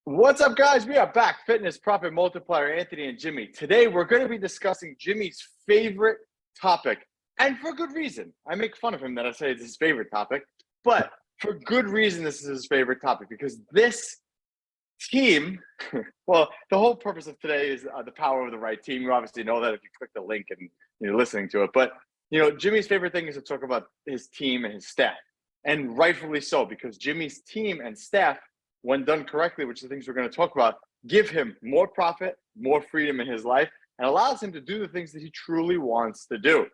What's up, guys? We are back. Fitness Profit Multiplier, Anthony and Jimmy. Today, we're going to be discussing Jimmy's favorite topic, and for good reason. I make fun of him that I say it's his favorite topic, but for good reason, this is his favorite topic because this team, well, the whole purpose of today is the power of the right team. You obviously know that if you click the link and you're listening to it, but Jimmy's favorite thing is to talk about his team and his staff, and rightfully so, because Jimmy's team and staff, when done correctly, which are the things we're going to talk about, give him more profit, more freedom in his life, and allows him to do the things that he truly wants to do.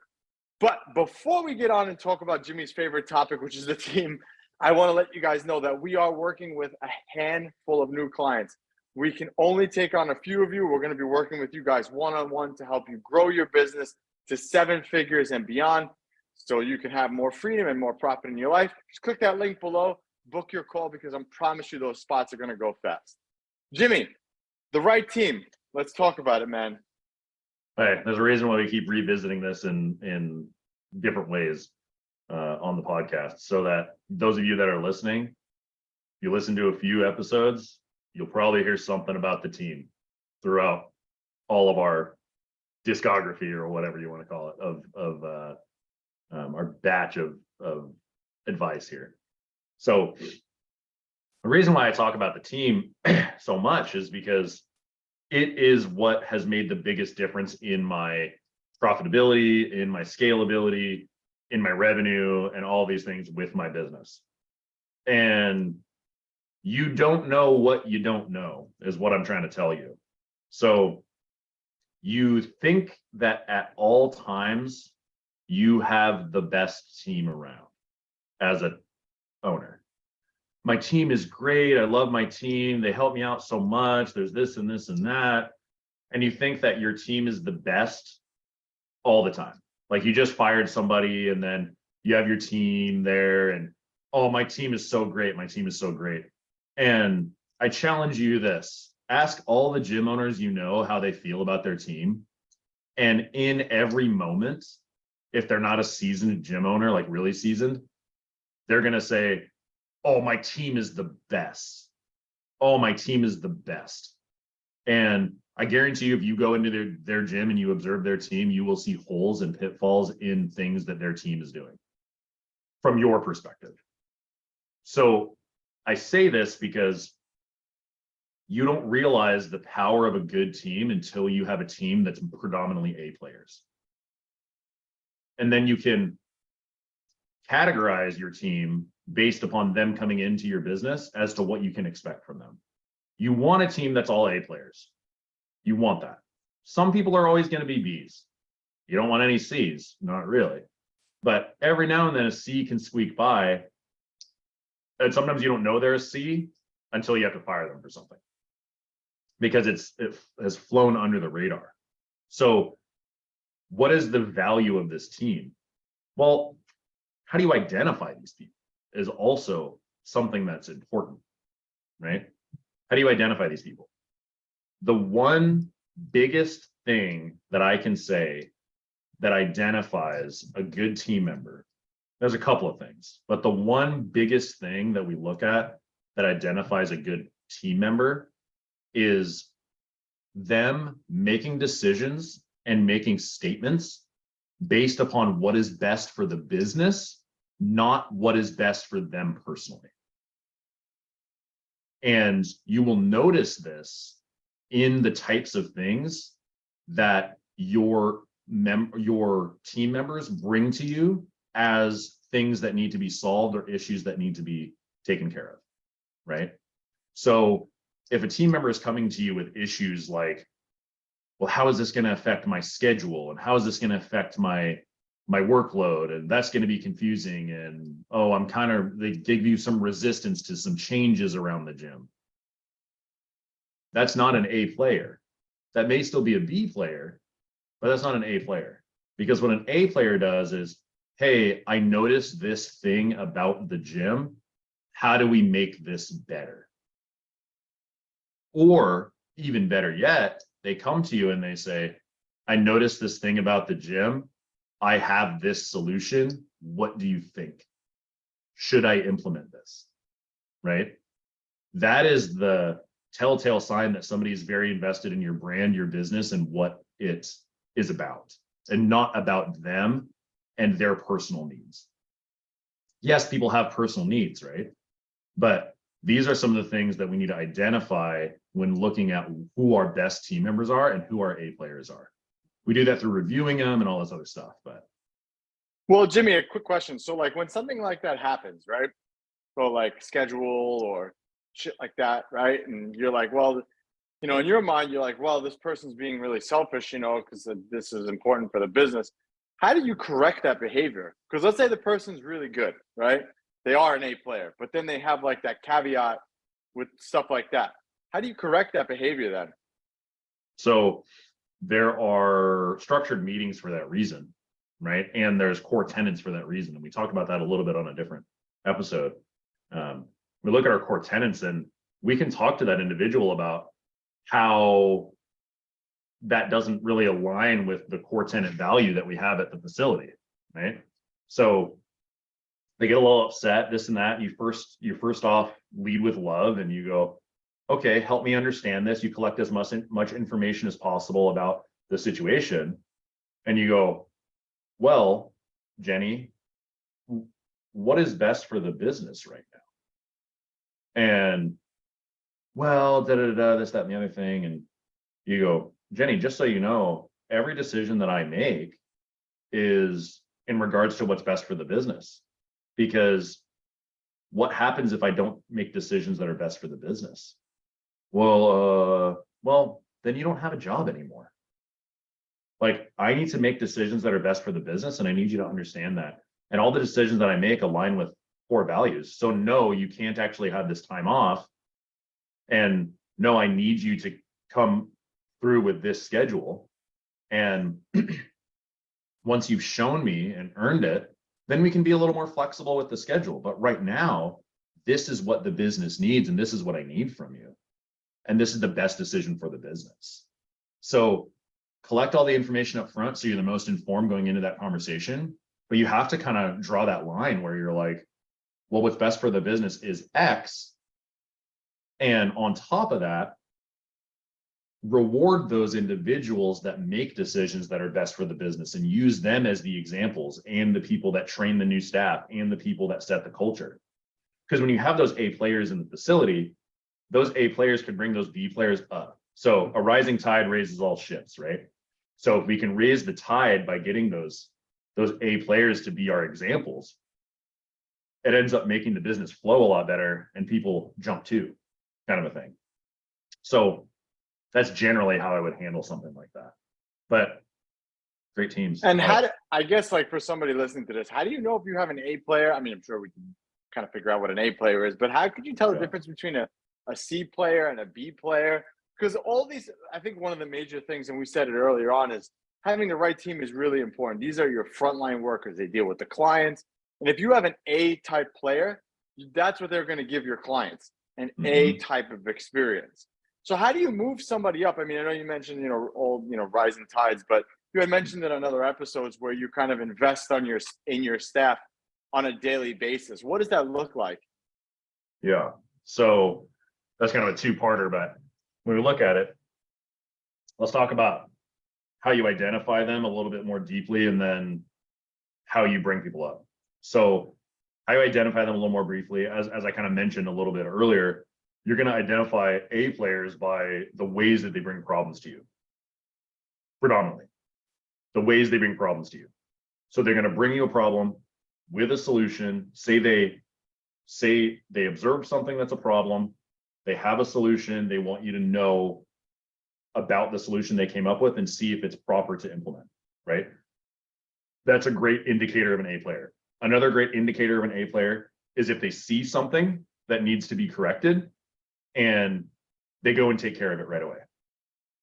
But before we get on and talk about Jimmy's favorite topic, which is the team, I want to let you guys know that we are working with a handful of new clients. We can only take on a few of you. We're going to be working with you guys one-on-one to help you grow your business to 7 figures and beyond so you can have more freedom and more profit in your life. Just click that link below. Book your call because I promise you those spots are going to go fast. Jimmy, the right team. Let's talk about it, man. Hey, there's a reason why we keep revisiting this in different ways on the podcast, so that those of you that are listening, you listen to a few episodes, you'll probably hear something about the team throughout all of our discography, or whatever you want to call it, of our batch of advice here. So the reason why I talk about the team so much is because it is what has made the biggest difference in my profitability, in my scalability, in my revenue, and all these things with my business. And you don't know what you don't know is what I'm trying to tell you. So you think that at all times you have the best team around as a owner. My team is great. I love my team. They help me out so much. There's this and this and that. And you think that your team is the best all the time. Like you just fired somebody and then you have your team there and, oh, my team is so great. My team is so great. And I challenge you this. Ask all the gym owners you know how they feel about their team. And in every moment, if they're not a seasoned gym owner, like really seasoned, they're going to say, oh, my team is the best. Oh, my team is the best. And I guarantee you, if you go into their gym and you observe their team, you will see holes and pitfalls in things that their team is doing from your perspective. So I say this because you don't realize the power of a good team until you have a team that's predominantly A players. And then you can categorize your team based upon them coming into your business as to what you can expect from them. You want a team that's all A players. You want that. Some people are always going to be Bs. You don't want any Cs, not really. But every now and then a C can squeak by. And sometimes you don't know they're a C until you have to fire them for something, because it has flown under the radar. So what is the value of this team? Well, how do you identify these people is also something that's important, right? How do you identify these people? The one biggest thing that I can say that identifies a good team member, there's a couple of things, but the one biggest thing that we look at that identifies a good team member is them making decisions and making statements based upon what is best for the business, not what is best for them personally. And you will notice this in the types of things that your team members bring to you as things that need to be solved or issues that need to be taken care of, right? So if a team member is coming to you with issues like, well, how is this going to affect my schedule? And how is this going to affect my workload? And that's going to be confusing. And, oh, they give you some resistance to some changes around the gym. That's not an A player. That may still be a B player, but that's not an A player. Because what an A player does is, hey, I noticed this thing about the gym. How do we make this better? Or even better yet, they come to you and they say, I noticed this thing about the gym. I have this solution. What do you think? Should I implement this? Right? That is the telltale sign that somebody is very invested in your brand, your business, and what it is about, and not about them and their personal needs. Yes, people have personal needs, right? But these are some of the things that we need to identify when looking at who our best team members are and who our A players are. We do that through reviewing them and all this other stuff. But Well, Jimmy, a quick question. So like when something like that happens, right? So like schedule or shit like that, right? And you're like, well, in your mind, you're like, well, this person's being really selfish, because this is important for the business. How do you correct that behavior? Because let's say the person's really good, right? They are an A player, but then they have like that caveat with stuff like that. How do you correct that behavior then? so there are structured meetings for that reason, right? And there's core tenets for that reason. And we talked about that a little bit on a different episode. We look at our core tenets and we can talk to that individual about how that doesn't really align with the core tenant value that we have at the facility, right? So they get a little upset, this and that. You first off lead with love and you go, okay, help me understand this. You collect as much information as possible about the situation. And you go, well, Jenny, what is best for the business right now? And well, this, that, and the other thing. And you go, Jenny, just so you know, every decision that I make is in regards to what's best for the business. Because what happens if I don't make decisions that are best for the business? Well, then you don't have a job anymore. Like, I need to make decisions that are best for the business, and I need you to understand that. And all the decisions that I make align with core values. So no, you can't actually have this time off. And no, I need you to come through with this schedule. And once you've shown me and earned it, then we can be a little more flexible with the schedule. But right now, this is what the business needs, and this is what I need from you. And this is the best decision for the business. So collect all the information up front so you're the most informed going into that conversation. But you have to kind of draw that line where you're like, well, what's best for the business is X. And on top of that, reward those individuals that make decisions that are best for the business and use them as the examples and the people that train the new staff and the people that set the culture. Because when you have those A players in the facility, those A players could bring those B players up. So a rising tide raises all ships, right? So if we can raise the tide by getting those A players to be our examples, it ends up making the business flow a lot better and people jump to, kind of a thing. So that's generally how I would handle something like that. But great teams. And I guess like for somebody listening to this, how do you know if you have an A player? I mean, I'm sure we can kind of figure out what an A player is, but how could you tell the difference between a C player and a B player? Because all these, I think one of the major things, and we said it earlier on, is having the right team is really important. These are your frontline workers. They deal with the clients. And if you have an A type player, that's what they're going to give your clients, an A type of experience. So how do you move somebody up? I mean, I know you mentioned, rising tides, but you had mentioned it on other episodes where you kind of invest in your staff on a daily basis. What does that look like? Yeah. So that's kind of a two-parter, but when we look at it, let's talk about how you identify them a little bit more deeply and then how you bring people up. So how you identify them a little more briefly, as I kind of mentioned a little bit earlier, you're going to identify A players by the ways that they bring problems to you. Predominantly, the ways they bring problems to you. So they're going to bring you a problem with a solution. Say they observe something that's a problem. They have a solution. They want you to know about the solution they came up with and see if it's proper to implement, right? That's a great indicator of an A player. Another great indicator of an A player is if they see something that needs to be corrected and they go and take care of it right away,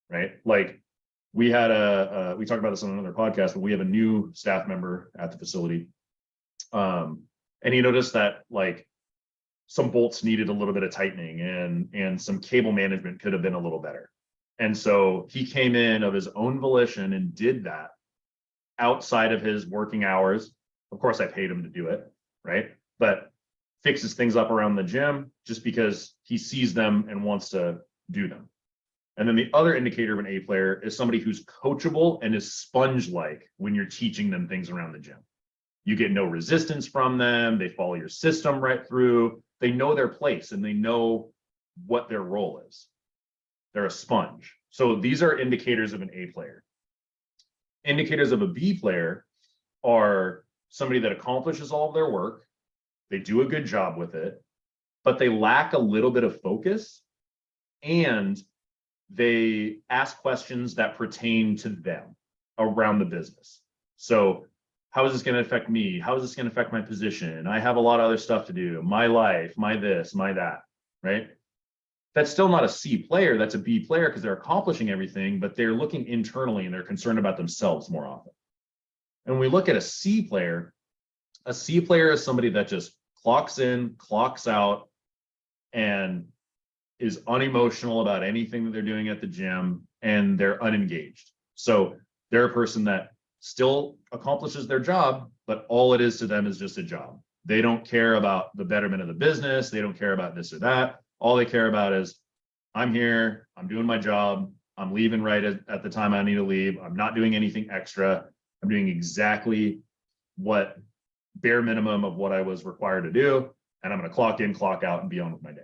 right? Like we had we talked about this on another podcast, but we have a new staff member at the facility. And he noticed that like some bolts needed a little bit of tightening and some cable management could have been a little better. And so he came in of his own volition and did that outside of his working hours. Of course, I paid him to do it, right? But fixes things up around the gym just because he sees them and wants to do them. And then the other indicator of an A player is somebody who's coachable and is sponge-like when you're teaching them things around the gym. You get no resistance from them. They follow your system right through. They know their place and they know what their role is. They're a sponge. So these are indicators of an A player. Indicators of a B player are somebody that accomplishes all of their work. They do a good job with it, but they lack a little bit of focus and they ask questions that pertain to them around the business. So how is this going to affect me? How is this going to affect my position? I have a lot of other stuff to do. My life, my this, my that, right? That's still not a C player. That's a B player because they're accomplishing everything, but they're looking internally and they're concerned about themselves more often. And when we look at a C player is somebody that just clocks in, clocks out, and is unemotional about anything that they're doing at the gym, and they're unengaged. So they're a person that still accomplishes their job, but all it is to them is just a job. They don't care about the betterment of the business. They don't care about this or that. All they care about is, I'm here, I'm doing my job, I'm leaving right at the time I need to leave. I'm not doing anything extra. I'm doing exactly what bare minimum of what I was required to do. And I'm going to clock in, clock out, and be on with my day,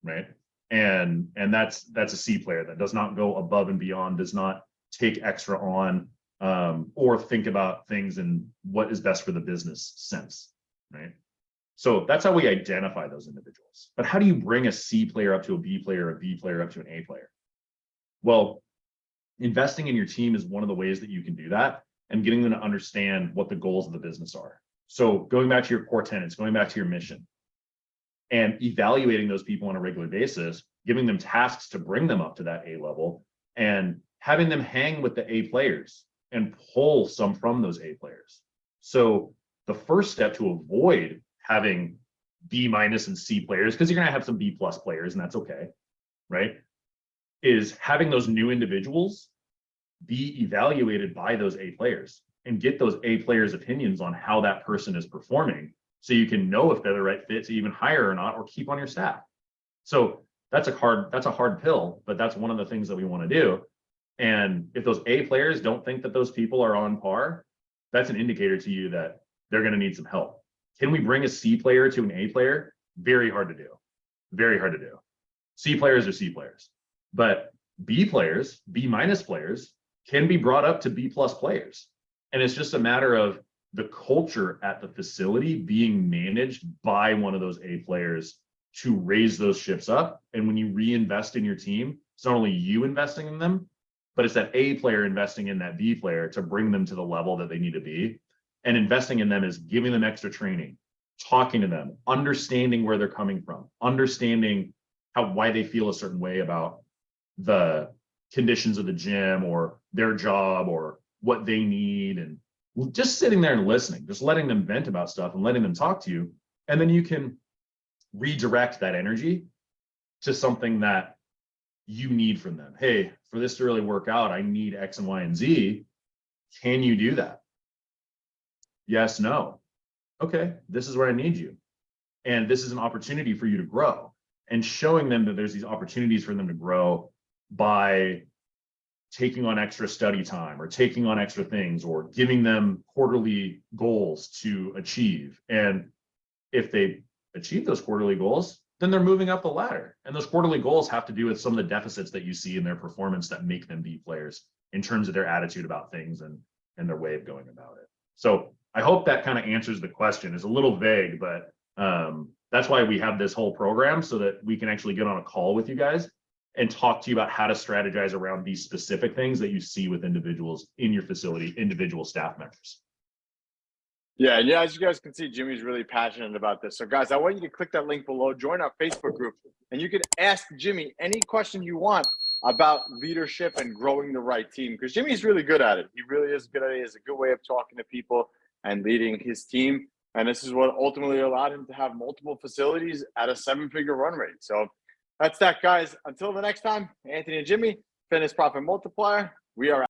right? And that's a C player that does not go above and beyond, does not take extra on, or think about things in what is best for the business sense, right? So that's how we identify those individuals. But how do you bring a C player up to a B player, a B player up to an A player? Well, investing in your team is one of the ways that you can do that, and getting them to understand what the goals of the business are. So going back to your core tenets, going back to your mission, and evaluating those people on a regular basis, giving them tasks to bring them up to that A level, and having them hang with the A players and pull some from those A players. So the first step to avoid having B minus and C players, because you're going to have some B plus players, and that's okay, right, is having those new individuals be evaluated by those A players and get those A players' opinions on how that person is performing, so you can know if they're the right fit to even hire or not, or keep on your staff. So that's a hard pill, but that's one of the things that we want to do. And if those A players don't think that those people are on par, that's an indicator to you that they're going to need some help. Can we bring a C player to an A player? Very hard to do. Very hard to do. C players are C players, but B players, B minus players, can be brought up to B plus players. And it's just a matter of the culture at the facility being managed by one of those A players to raise those ships up. And when you reinvest in your team, it's not only you investing in them, but it's that A player investing in that B player to bring them to the level that they need to be. And investing in them is giving them extra training, talking to them, understanding where they're coming from, understanding why they feel a certain way about the conditions of the gym or their job or what they need, and just sitting there and listening, just letting them vent about stuff and letting them talk to you. And then you can redirect that energy to something that you need from them. Hey, for this to really work out, I need X and Y and Z. Can you do that? Yes, no. Okay, this is where I need you. And this is an opportunity for you to grow. And showing them that there's these opportunities for them to grow by taking on extra study time or taking on extra things, or giving them quarterly goals to achieve. And if they achieve those quarterly goals, then they're moving up the ladder. And those quarterly goals have to do with some of the deficits that you see in their performance that make them B players in terms of their attitude about things and their way of going about it. So I hope that kind of answers the question. It's a little vague, but that's why we have this whole program, so that we can actually get on a call with you guys and talk to you about how to strategize around these specific things that you see with individuals in your facility, individual staff members. Yeah, and as you guys can see, Jimmy's really passionate about this. So guys, I want you to click that link below, join our Facebook group, and you can ask Jimmy any question you want about leadership and growing the right team, because Jimmy's really good at it. He really is good at it. He has a good way of talking to people and leading his team. And this is what ultimately allowed him to have multiple facilities at a 7-figure run rate. So that's that, guys. Until the next time, Anthony and Jimmy, Fitness Profit Multiplier, we are out.